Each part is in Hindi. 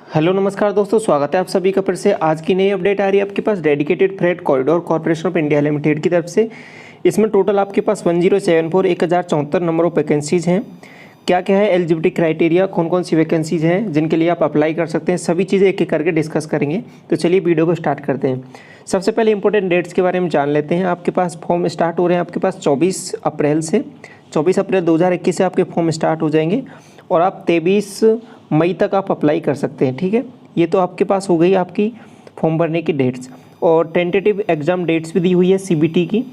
हेलो नमस्कार दोस्तों, स्वागत है आप सभी का फिर से। आज की नई अपडेट आ रही है आपके पास dedicated freight corridor corporation of India limited की तरफ से। इसमें टोटल आपके पास 1074 नंबर ऑफ वैकेंसीज़ हैं। क्या क्या है एलिजिबिलिटी क्राइटेरिया, कौन कौन सी वैकेंसीज़ हैं जिनके लिए आप अप्लाई कर सकते हैं, सभी चीज़ें एक एक करके डिस्कस करेंगे। तो चलिए वीडियो को स्टार्ट करते हैं। सबसे पहले इंपॉर्टेंट डेट्स के बारे में जान लेते हैं। आपके पास फॉर्म स्टार्ट हो रहे हैं आपके पास 24 अप्रैल से। 24 अप्रैल 2021 से आपके फॉर्म स्टार्ट हो जाएंगे और आप 23 मई तक आप अप्लाई कर सकते हैं। ठीक है, ये तो आपके पास हो गई आपकी फॉर्म भरने की डेट्स। और टेंटेटिव एग्ज़ाम डेट्स भी दी हुई है सीबीटी की,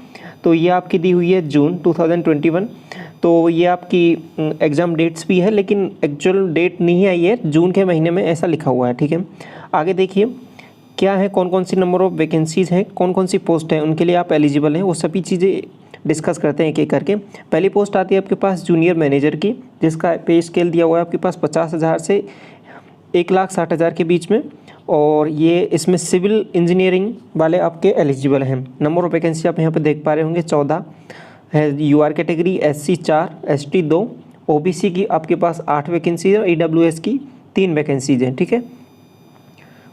तो ये आपकी दी हुई है जून 2021। तो ये आपकी एग्ज़ाम डेट्स भी है, लेकिन एक्चुअल डेट नहीं आई है, जून के महीने में ऐसा लिखा हुआ है। ठीक है, आगे देखिए क्या है, कौन कौन सी नंबर ऑफ़ वैकेंसीज़ हैं, कौन कौन सी पोस्ट हैं, उनके लिए आप एलिजिबल हैं, वो सभी चीज़ें डिस्कस करते हैं एक एक करके। पहली पोस्ट आती है आपके पास जूनियर मैनेजर की, जिसका पे स्केल दिया हुआ है आपके पास 50,000 से 1,60,000 के बीच में। और ये इसमें सिविल इंजीनियरिंग वाले आपके एलिजिबल हैं। नंबर ऑफ वैकेंसी आप यहाँ पे देख पा रहे होंगे 14 है। UR category SC 4, ST 2, OBC की आपके पास 8 वैकेंसी है और EWS की 3 वैकेंसीज हैं। ठीक है,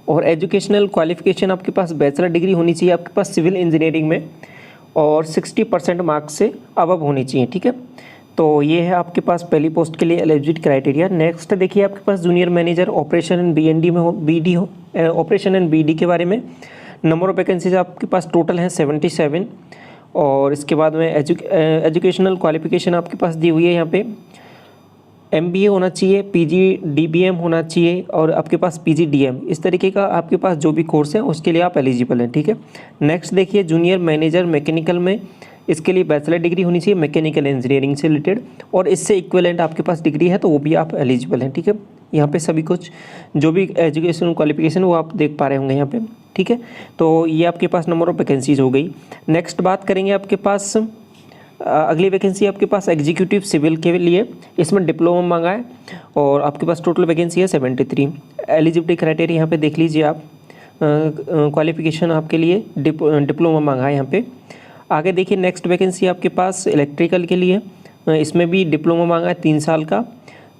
और एजुकेशनल क्वालिफिकेशन आपके पास बैचलर डिग्री होनी चाहिए आपके पास सिविल इंजीनियरिंग में, और 60% मार्क्स से अबव होनी चाहिए। ठीक है, तो ये है आपके पास पहली पोस्ट के लिए एलिजिबिलिटी क्राइटेरिया। नेक्स्ट देखिए आपके पास junior manager operation and BND में हो, BD हो, ऑपरेशन एंड BD के बारे में नंबर ऑफ वैकेंसीज आपके पास टोटल हैं 77। और इसके बाद में एजुकेशनल क्वालिफिकेशन आपके पास दी हुई है यहाँ पे MBA होना चाहिए, PG DBM होना चाहिए और आपके पास PG DM, इस तरीके का आपके पास जो भी कोर्स है उसके लिए आप एलिजिबल हैं। ठीक है, नेक्स्ट देखिए जूनियर मैनेजर मैकेनिकल में, इसके लिए बैचलर डिग्री होनी चाहिए मैकेनिकल इंजीनियरिंग से रिलेटेड, और इससे इक्विवेलेंट आपके पास डिग्री है तो वो भी आप एलिजिबल हैं। ठीक है, यहाँ पे सभी कुछ जो भी एजुकेशन क्वालिफिकेशन वो आप देख पा रहे होंगे यहाँ पे। ठीक है, तो ये आपके पास नंबर ऑफ वैकेंसीज हो गई। नेक्स्ट बात करेंगे आपके पास अगली वैकेंसी आपके पास एग्जीक्यूटिव सिविल के लिए, इसमें डिप्लोमा मांगा है और आपके पास टोटल वैकेंसी है 73। एलिजिबिलिटी क्राइटेरिया यहाँ पे देख लीजिए आप, क्वालिफिकेशन आपके लिए डिप्लोमा मांगा है यहाँ पे। आगे देखिए नेक्स्ट वैकेंसी आपके पास इलेक्ट्रिकल के लिए, इसमें भी डिप्लोमा मांगा है 3 साल का।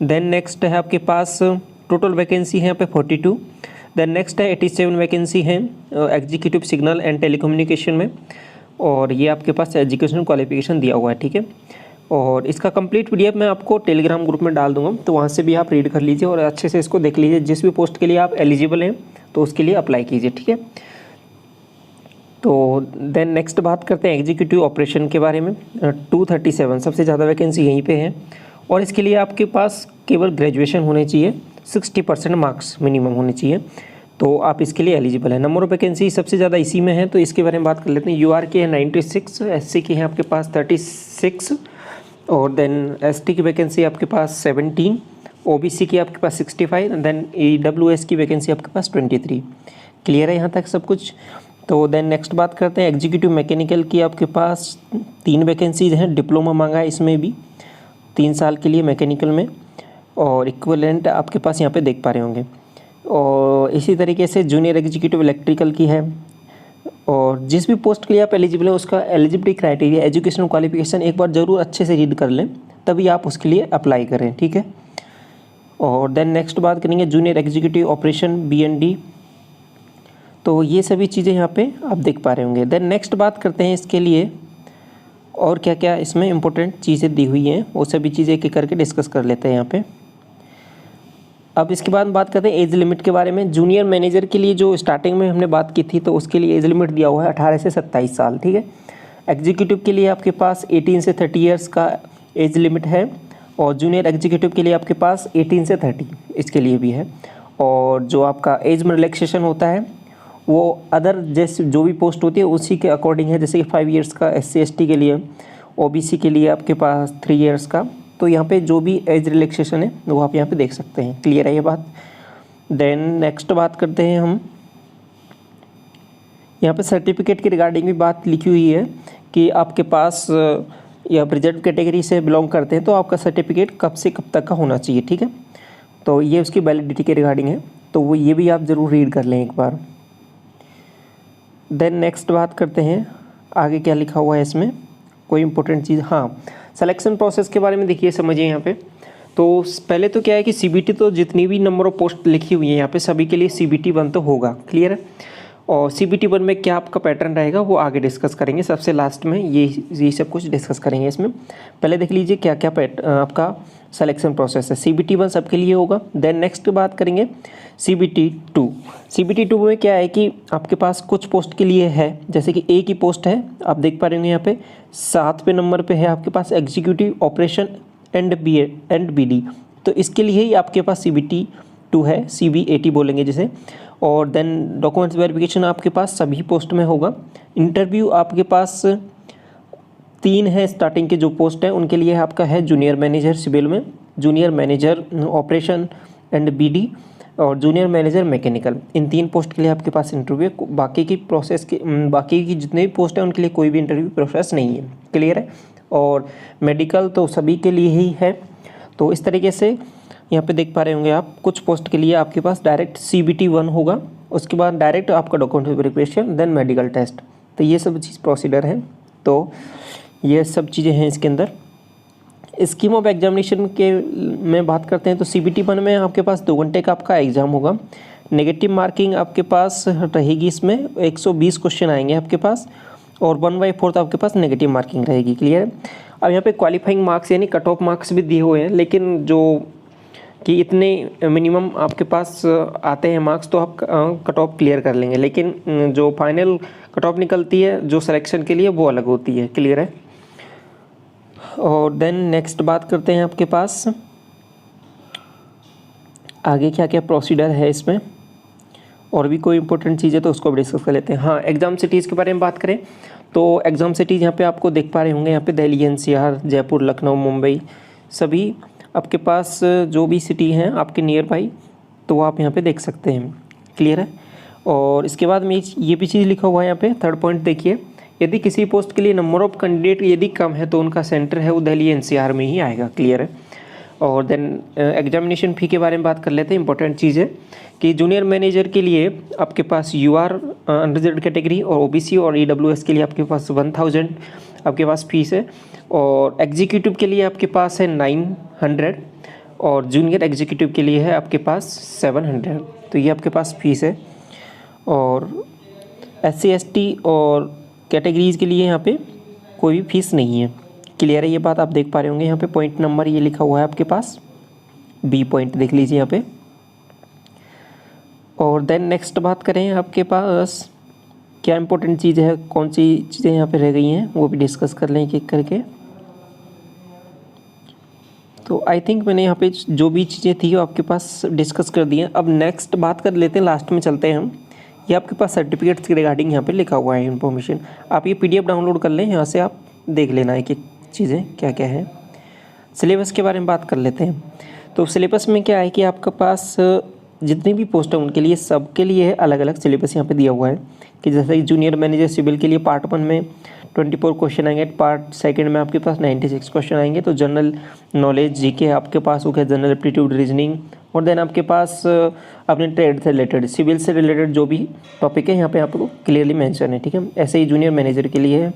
देन नेक्स्ट है आपके पास टोटल वैकेंसी है यहाँ पे 42। देन नेक्स्ट है 87 वैकेंसी है एग्जीक्यूटिव सिग्नल एंड टेलीकम्युनिकेशन में, और ये आपके पास एजुकेशनल क्वालिफिकेशन दिया हुआ है। ठीक है, और इसका कंप्लीट PDF मैं आपको टेलीग्राम ग्रुप में डाल दूंगा, तो वहाँ से भी आप रीड कर लीजिए और अच्छे से इसको देख लीजिए। जिस भी पोस्ट के लिए आप एलिजिबल हैं तो उसके लिए अप्लाई कीजिए। ठीक है, तो देन नेक्स्ट बात करते हैं एग्जीक्यूटिव ऑपरेशन के बारे में। 237 सबसे ज़्यादा वैकेंसी यहीं पे है, और इसके लिए आपके पास केवल ग्रेजुएशन होने चाहिए, 60% मार्क्स मिनिमम होने चाहिए, तो आप इसके लिए एलिजिबल है। नंबर ऑफ वैकेंसी सबसे ज़्यादा इसी में है, तो इसके बारे में बात कर लेते हैं। UR के हैं 96, SC के हैं आपके पास 36, और देन ST की वैकेंसी आपके पास 17, OBC की आपके पास 65, देन EWS की वैकेंसी आपके पास 23। क्लियर है यहाँ तक सब कुछ? तो देन नेक्स्ट बात करते हैं एग्जीक्यूटिव मैकेनिकल की, आपके पास 3 वैकेंसीज हैं, डिप्लोमा मांगा है इसमें भी 3 साल के लिए मैकेनिकल में, और इक्विवेलेंट आपके पास यहाँ पे देख पा रहे होंगे। और इसी तरीके से जूनियर एग्जीक्यूटिव इलेक्ट्रिकल की है, और जिस भी पोस्ट के लिए आप एलिजिबल हैं उसका एलिजिबिलिटी क्राइटेरिया, एजुकेशनल क्वालिफिकेशन एक बार ज़रूर अच्छे से रीड कर लें, तभी आप उसके लिए अप्लाई करें। ठीक है, और देन नेक्स्ट बात करेंगे जूनियर एग्जीक्यूटिव ऑपरेशन BND, तो ये सभी चीज़ें यहाँ पे आप देख पा रहे होंगे। देन नेक्स्ट बात करते हैं इसके लिए और क्या क्या इसमें इंपॉर्टेंट चीज़ें दी हुई हैं, वो सभी चीज़ें एक एक करके डिस्कस कर लेते हैं यहाँ पे। अब इसके बाद बात करते हैं एज लिमिट के बारे में। जूनियर मैनेजर के लिए जो स्टार्टिंग में हमने बात की थी, तो उसके लिए एज लिमिट दिया हुआ है 18 से 27 साल। ठीक है, एग्जीक्यूटिव के लिए आपके पास 18 से 30 ईयर्स का एज लिमिट है, और जूनियर एग्जीक्यूटिव के लिए आपके पास 18 से 30 इसके लिए भी है। और जो आपका एज में रिलैक्सेशन होता है वो अदर जैसे जो भी पोस्ट होती है उसी के अकॉर्डिंग है, जैसे कि 5 ईयर्स का SC ST के लिए, OBC के लिए आपके पास 3 ईयर्स का। तो यहाँ पे जो भी एज रिलैक्सेशन है वो आप यहाँ पे देख सकते हैं। क्लियर है ये बात? देन नेक्स्ट बात करते हैं हम, यहाँ पे सर्टिफिकेट की रिगार्डिंग भी बात लिखी हुई है कि आपके पास या रिजर्व कैटेगरी से बिलोंग करते हैं तो आपका सर्टिफिकेट कब से कब तक का होना चाहिए। ठीक है, तो ये उसकी वैलिडिटी के रिगार्डिंग है, तो वो ये भी आप ज़रूर रीड कर लें एक बार। देन नेक्स्ट बात करते हैं आगे क्या लिखा हुआ है इसमें, कोई इंपॉर्टेंट चीज़। हाँ, सिलेक्शन प्रोसेस के बारे में देखिए, समझिए यहाँ पे। तो पहले तो क्या है कि CBT तो जितनी भी नंबर ऑफ पोस्ट लिखी हुई है यहाँ पे सभी के लिए CBT 1 तो होगा, क्लियर है। और CBT 1 में क्या आपका पैटर्न रहेगा वो आगे डिस्कस करेंगे, सबसे लास्ट में ये सब कुछ डिस्कस करेंगे इसमें। पहले देख लीजिए क्या क्या आपका सिलेक्शन प्रोसेस है। CBT 1 सबके लिए होगा। देन नेक्स्ट बात करेंगे CBT 2। CBT 2 में क्या है कि आपके पास कुछ पोस्ट के लिए है, जैसे कि A की पोस्ट है, आप देख पा रहे होंगे यहाँ पे 7वें नंबर पे है आपके पास एग्जीक्यूटिव ऑपरेशन एंड BD। तो इसके लिए ही आपके पास CBT 2 है, CBAT बोलेंगे जिसे। और देन डॉक्यूमेंट्स वेरिफिकेशन आपके पास सभी पोस्ट में होगा। इंटरव्यू आपके पास 3 है स्टार्टिंग के जो पोस्ट है उनके लिए आपका है जूनियर मैनेजर सिविल में, junior manager operation and BD और जूनियर मैनेजर मैकेनिकल। इन 3 पोस्ट के लिए आपके पास इंटरव्यू है। बाकी की जितने भी पोस्ट हैं उनके लिए कोई भी इंटरव्यू प्रोसेस नहीं है, क्लियर है। और मेडिकल तो सभी के लिए ही है। तो इस तरीके से यहाँ पे देख पा रहे होंगे आप, कुछ पोस्ट के लिए आपके पास डायरेक्ट CBT 1 होगा, उसके बाद डायरेक्ट आपका document verification, then medical test. तो ये सब चीज़ प्रोसीडर है। तो ये सब चीज़ें हैं इसके अंदर। स्कीम ऑफ एग्जामिनेशन के में बात करते हैं तो CBT 1 में आपके पास 2 घंटे का आपका एग्ज़ाम होगा। नेगेटिव मार्किंग आपके पास रहेगी, इसमें 120 क्वेश्चन आएंगे आपके पास और 1/4 आपके पास नेगेटिव मार्किंग रहेगी, क्लियर है। अब यहाँ पे क्वालिफाइंग मार्क्स यानी कट ऑफ मार्क्स भी दिए हुए हैं, लेकिन जो कि इतने मिनिमम आपके पास आते हैं मार्क्स तो आप कट ऑफ क्लियर कर लेंगे, लेकिन जो फाइनल कट ऑफ निकलती है जो सिलेक्शन के लिए वो अलग होती है, क्लियर है। और देन नेक्स्ट बात करते हैं आपके पास आगे क्या क्या प्रोसीडर है इसमें, और भी कोई इंपॉर्टेंट चीज़ है तो उसको भी डिस्कस कर लेते हैं। हाँ, एग्ज़ाम सिटीज़ के बारे में बात करें तो एग्ज़ाम सिटीज़ यहाँ पे आपको देख पा रहे होंगे, यहाँ पे दिल्ली, NCR, जयपुर, लखनऊ, मुंबई, सभी आपके पास जो भी सिटी हैं आपके नियर बाई तो वो आप यहाँ पे देख सकते हैं, क्लियर है। और इसके बाद में ये भी चीज़ लिखा हुआ है यहाँ पे, थर्ड पॉइंट देखिए, यदि किसी पोस्ट के लिए नंबर ऑफ कैंडिडेट यदि कम है तो उनका सेंटर है वो दिल्ली NCR में ही आएगा, क्लियर है। और देन एग्जामिनेशन फ़ी के बारे में बात कर लेते हैं। इंपॉर्टेंट चीज़ है कि जूनियर मैनेजर के लिए आपके पास UR अनरिजर्व्ड कैटेगरी और OBC और EWS के लिए आपके पास 1000 आपके पास फीस है, और एग्जीक्यूटिव के लिए आपके पास है 900 और जूनियर एग्जीक्यूटिव के लिए है आपके पास 700। तो ये आपके पास फीस है। और SC ST और कैटेगरीज़ के लिए यहाँ पे कोई भी फीस नहीं है, क्लियर है। ये बात आप देख पा रहे होंगे, यहाँ पे पॉइंट नंबर ये लिखा हुआ है आपके पास, B पॉइंट देख लीजिए यहाँ पे। और देन नेक्स्ट बात करें आपके पास क्या इंपॉर्टेंट चीज़ है, कौन सी चीज़ें यहाँ पे रह गई हैं वो भी डिस्कस कर लें एक एक करके। तो आई थिंक मैंने यहाँ पे जो भी चीज़ें थी वो आपके पास डिस्कस कर दी हैं। अब नेक्स्ट बात कर लेते हैं, लास्ट में चलते हैं हम। ये आपके पास सर्टिफिकेट्स के रिगार्डिंग यहाँ पे लिखा हुआ है इन्फॉर्मेशन, आप ये PDF डाउनलोड कर लें, यहाँ से आप देख लेना एक एक चीज़ें क्या क्या है। सिलेबस के बारे में बात कर लेते हैं। तो सिलेबस में क्या है कि आपके पास जितनी भी पोस्ट है उनके लिए सबके लिए अलग अलग सिलेबस यहाँ पे दिया हुआ है कि जैसे जूनियर मैनेजर सिविल के लिए पार्ट 1 में 24 क्वेश्चन आएंगे, पार्ट 2 में आपके पास 96 क्वेश्चन आएंगे। तो जनरल नॉलेज GK आपके पास हो गया, जनरल एप्टीट्यूड, रीजनिंग, और देन आपके पास अपने ट्रेड से रिलेटेड, सिविल से रिलेटेड जो भी टॉपिक है यहाँ पे आपको क्लियरली मेंशन है, ठीक है। ऐसे ही जूनियर मैनेजर के लिए है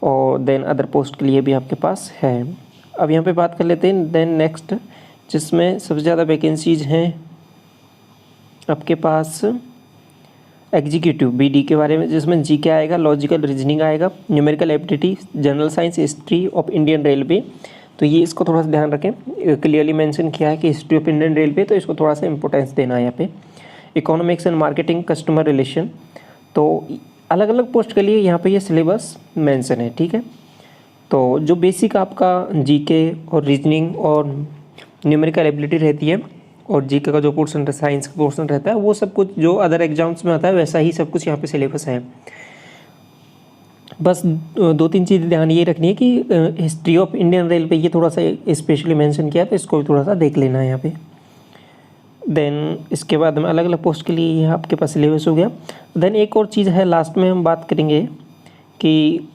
और देन अदर पोस्ट के लिए भी आपके पास है। अब यहाँ पे बात कर लेते हैं देन नेक्स्ट, जिसमें सबसे ज़्यादा वैकेंसीज हैं आपके पास एग्जीक्यूटिव BD के बारे में, जिसमें GK आएगा, लॉजिकल रीजनिंग आएगा, numerical ability, general science, history of Indian railway. तो ये इसको थोड़ा सा ध्यान रखें, क्लियरली मेंशन किया है कि हिस्ट्री ऑफ इंडियन रेलवे, तो इसको थोड़ा सा इंपॉर्टेंस देना है यहाँ पे। Economics and marketing, customer relation, तो अलग अलग पोस्ट के लिए यहाँ पे ये सिलेबस मेंशन है, ठीक है। तो जो बेसिक आपका GK और रीजनिंग और न्यूमेरिकल एबिलिटी रहती है और GK का जो पोर्शन साइंस का पोर्शन रहता है वो सब कुछ जो अदर एग्जाम्स में आता है वैसा ही सब कुछ यहाँ पे सिलेबस है। बस 2-3 चीज़ें ध्यान ये रखनी है कि हिस्ट्री ऑफ इंडियन रेलवे ये थोड़ा सा स्पेशली मेंशन किया है, तो इसको भी थोड़ा सा देख लेना है यहाँ पे। देन इसके बाद में अलग अलग पोस्ट के लिए ये आपके पास सिलेबस हो गया। देन एक और चीज़ है लास्ट में हम बात करेंगे कि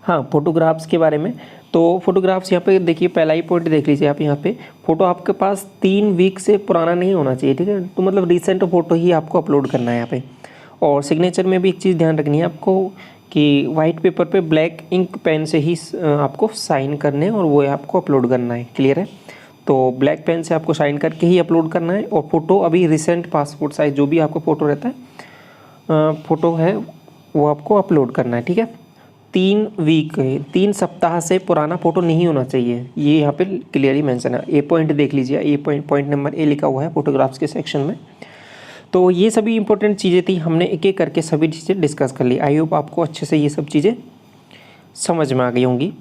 हाँ, फोटोग्राफ्स के बारे में। तो फोटोग्राफ्स यहाँ पे देखिए, पहला ही पॉइंट देख लीजिए आप, यहाँ पे फ़ोटो आपके पास 3 वीक से पुराना नहीं होना चाहिए, ठीक है। तो मतलब रिसेंट फ़ोटो ही आपको अपलोड करना है यहाँ पे। और सिग्नेचर में भी एक चीज़ ध्यान रखनी है आपको कि वाइट पेपर पे ब्लैक इंक पेन से ही आपको साइन करने हैं और वो आपको अपलोड करना है। क्लियर है? तो ब्लैक पेन से आपको साइन करके ही अपलोड करना है। और फ़ोटो अभी रिसेंट पासपोर्ट साइज़ जो भी आपको फ़ोटो रहता है फ़ोटो है वो आपको अपलोड करना है। ठीक है? 3 सप्ताह से पुराना फ़ोटो नहीं होना चाहिए, ये यहाँ पे क्लियरली मेंशन है। ए पॉइंट देख लीजिए, ए पॉइंट नंबर ए लिखा हुआ है फोटोग्राफ्स के सेक्शन में। तो ये सभी इंपॉर्टेंट चीज़ें थी, हमने एक एक करके सभी चीज़ें डिस्कस कर ली। आई होप आपको अच्छे से ये सब चीज़ें समझ में आ गई होंगी।